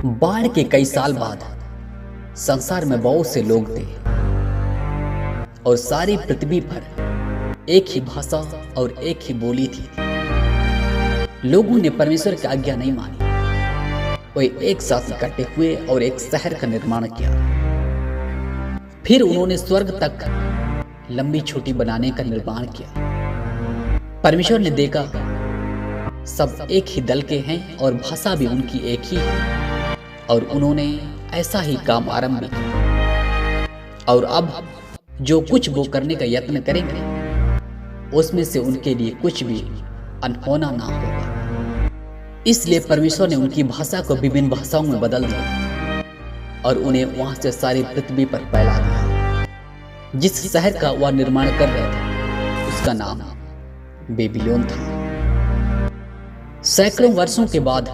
बाढ़ के कई साल बाद संसार में बहुत से लोग थे और सारी पृथ्वी पर एक ही भाषा और एक ही बोली थी। लोगों ने परमेश्वर की आज्ञा नहीं मानी। वे एक साथ इकट्ठे हुए और एक शहर का निर्माण किया। फिर उन्होंने स्वर्ग तक लंबी छोटी बनाने का निर्माण किया। परमेश्वर ने देखा सब एक ही दल के हैं और भाषा भी उनकी एक ही है, और उन्होंने ऐसा ही काम आरंभ किया। और अब जो कुछ वो करने का यत्न करेंगे उसमें से उनके लिए कुछ भी अनहोना ना होगा। इसलिए परमेश्वर ने उनकी भाषा को विभिन्न भाषाओं में बदल दिया और उन्हें वहां से सारी पृथ्वी पर फैला दिया। जिस शहर का वह निर्माण कर रहे थे उसका नाम बेबीलोन था। सैकड़ों वर्षों के बाद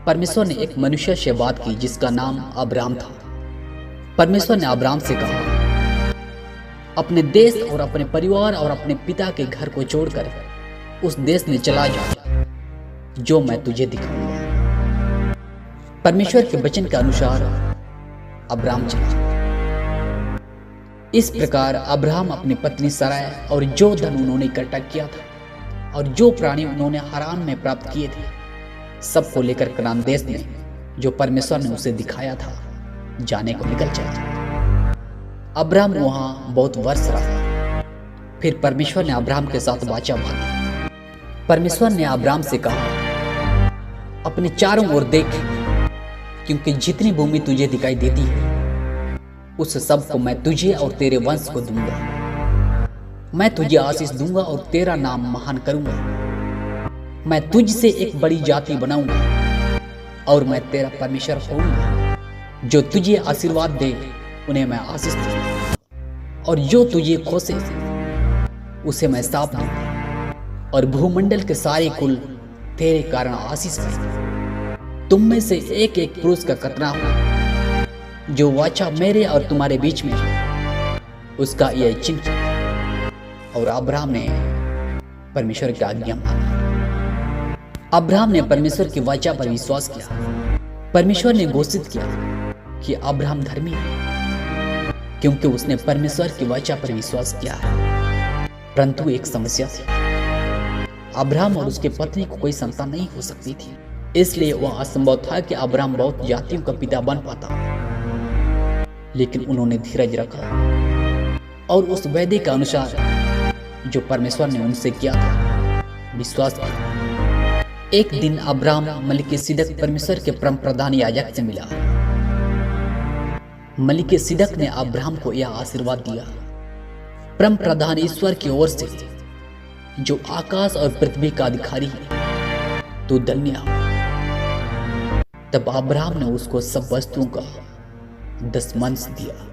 परमेश्वर ने एक मनुष्य से बात की जिसका नाम अब्राम था। परमेश्वर ने अब्राम से कहा, अपने देश और अपने परिवार और अपने पिता के घर को छोड़कर उस देश में चला जा जो मैं तुझे दिखाऊंगा। परमेश्वर के वचन के अनुसार अब्राम चला। इस प्रकार अब्राहम अपनी पत्नी सराय और जो धन उन्होंने इकट्ठा किया था और जो प्राणी उन्होंने हारान में प्राप्त किए थे सबको लेकर कनान देश में जो परमेश्वर ने उसे दिखाया था जाने को निकल चला। अब्राहम वहां बहुत वर्ष रहा। फिर परमेश्वर ने अब्राहम के साथ वाचा बांधी। परमेश्वर ने अब्राहम से कहा, अपने चारों ओर देख, क्योंकि जितनी भूमि तुझे दिखाई देती है उस सब को मैं तुझे और तेरे वंश को दूंगा। मैं तुझे आशीष दूंगा और तेरा नाम महान करूंगा। मैं तुझसे एक बड़ी जाति बनाऊंगा और मैं तेरा परमेश्वर होऊंगा। जो तुझे आशीर्वाद दे उन्हें मैं आशीष दूंगा, और जो तुझे कोसे उसे मैं श्राप दूंगा, और भूमंडल के सारे कुल तेरे कारण आशीष पाएंगे। तुम में से एक एक पुरुष का खतना हो जो वाचा मेरे और तुम्हारे बीच में है, उसका यह चिन्ह। और अब्राहम ने परमेश्वर की आज्ञा मानी। अब्राहम ने परमेश्वर की वाचा पर विश्वास किया। परमेश्वर ने घोषित किया कि अब्राहम धर्मी है क्योंकि उसने परमेश्वर की वाचा पर विश्वास किया है। परंतु एक समस्या थी। अब्राहम और उसके पत्नी को कोई संतान नहीं हो सकती थी, इसलिए वह असंभव था कि अब्राहम बहुत जातियों का पिता बन पाता। लेकिन उन्होंने धीरज रखा और उस वादे के अनुसार जो परमेश्वर ने उनसे किया था विश्वास किया। एक दिन अब्राहम मलिकिसिदक परमेश्वर के परम प्रधान याजक से मिला। मलिकिसिदक ने अब्राहम को यह आशीर्वाद दिया, परम प्रधान ईश्वर की ओर से जो आकाश और पृथ्वी का अधिकारी है, तू धन्य हो। तब अब्राहम ने उसको सब वस्तुओं का 10 अंश दिया।